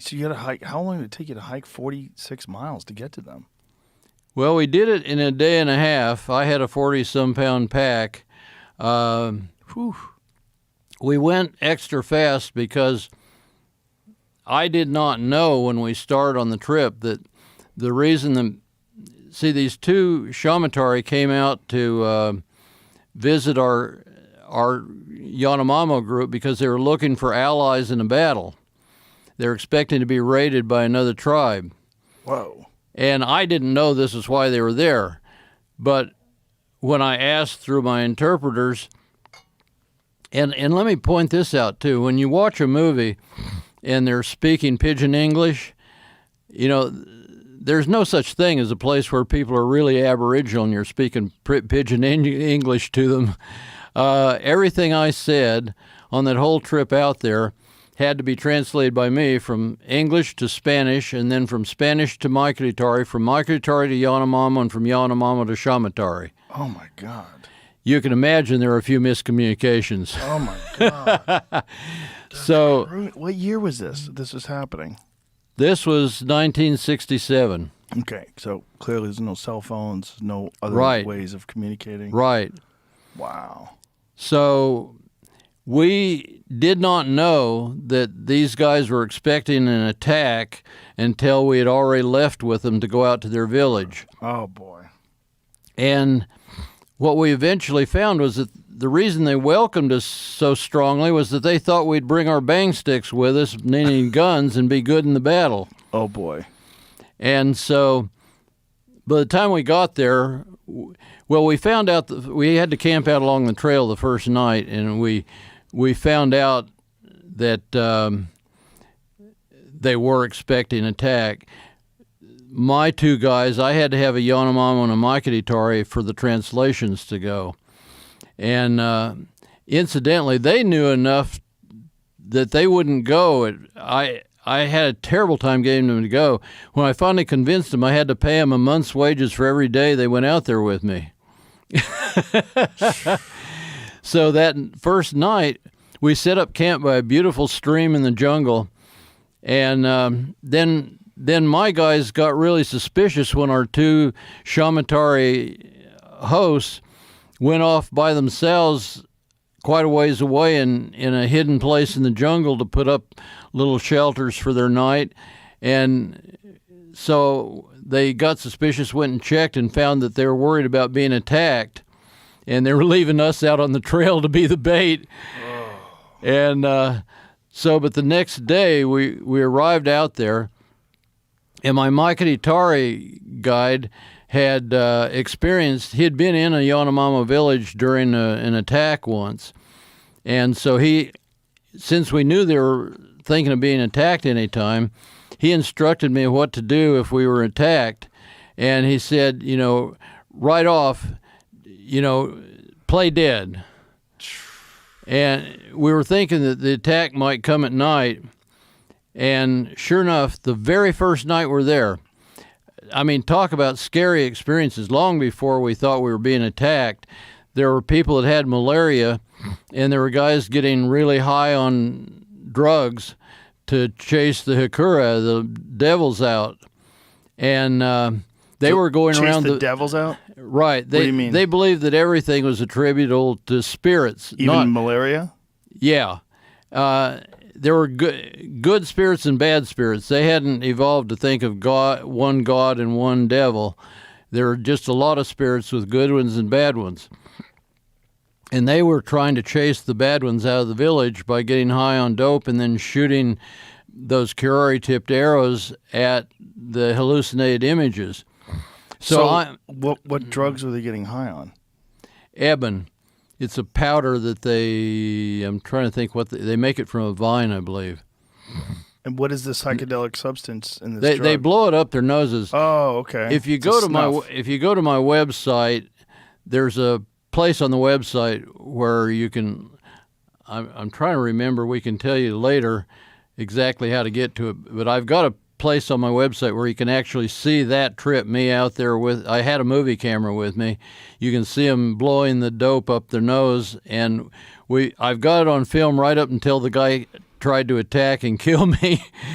So you got to hike. How long did it take you to hike 46 miles to get to them? Well, we did it in a day and a half. I had a 40-some pound pack. We went extra fast because I did not know when we started on the trip that the reason these two Shamatari came out to visit our Yanamama group because they were looking for allies in a battle. They're expecting to be raided by another tribe. Whoa. And I didn't know this is why they were there. But when I asked through my interpreters, and let me point this out too, when you watch a movie and they're speaking pidgin English, there's no such thing as a place where people are really Aboriginal and you're speaking pidgin English to them. Everything I said on that whole trip out there had to be translated by me from English to Spanish, and then from Spanish to Maikitari, from Maikitari to Yanamama, and from Yanamama to Shamatari. Oh, my God. You can imagine there were a few miscommunications. Oh, my God. So, what year was this? This was happening? This was 1967. Okay, so clearly there's no cell phones, no other ways of communicating. Right. Wow. So we did not know that these guys were expecting an attack until we had already left with them to go out to their village. Oh, boy. And what we eventually found was that the reason they welcomed us so strongly was that they thought we'd bring our bang sticks with us, meaning guns, and be good in the battle. Oh, boy. And so by the time we got there, we found out that we had to camp out along the trail the first night, and we found out that they were expecting attack. My two guys, I had to have a Yanamama and a Maikitari for the translations to go. And incidentally, they knew enough that they wouldn't go. I had a terrible time getting them to go. When I finally convinced them, I had to pay them a month's wages for every day they went out there with me. So that first night, we set up camp by a beautiful stream in the jungle, and then my guys got really suspicious when our two Shamatari hosts went off by themselves quite a ways away in a hidden place in the jungle to put up little shelters for their night. And so they got suspicious, went and checked, and found that they were worried about being attacked. And they were leaving us out on the trail to be the bait. Oh. And but the next day we arrived out there, and my Maikitari guide had experienced, he had been in a Yanamama village during an attack once. And so since we knew they were thinking of being attacked any time, he instructed me what to do if we were attacked. And he said, right off, play dead. And we were thinking that the attack might come at night. And sure enough, the very first night we're there, I mean, talk about scary experiences. Long before we thought we were being attacked, there were people that had malaria, and there were guys getting really high on drugs to chase the hikura, the devils, out. And they were going around the devils out? Right. What do you mean? They believed that everything was attributable to spirits. Even malaria? Yeah. There were good spirits and bad spirits. They hadn't evolved to think of one God and one devil. There were just a lot of spirits with good ones and bad ones. And they were trying to chase the bad ones out of the village by getting high on dope and then shooting those curare-tipped arrows at the hallucinated images. So what drugs were they getting high on? Eben. It's a powder that I'm trying to think they make it from a vine, I believe. And what is the psychedelic substance in this drug? They blow it up their noses. Oh, okay. If you go to my website, there's a place on the website where you can. I'm trying to remember. We can tell you later exactly how to get to it. But I've got a place on my website where you can actually see that trip, me out there with, I had a movie camera with me. You can see them blowing the dope up their nose, and I've got it on film right up until the guy tried to attack and kill me.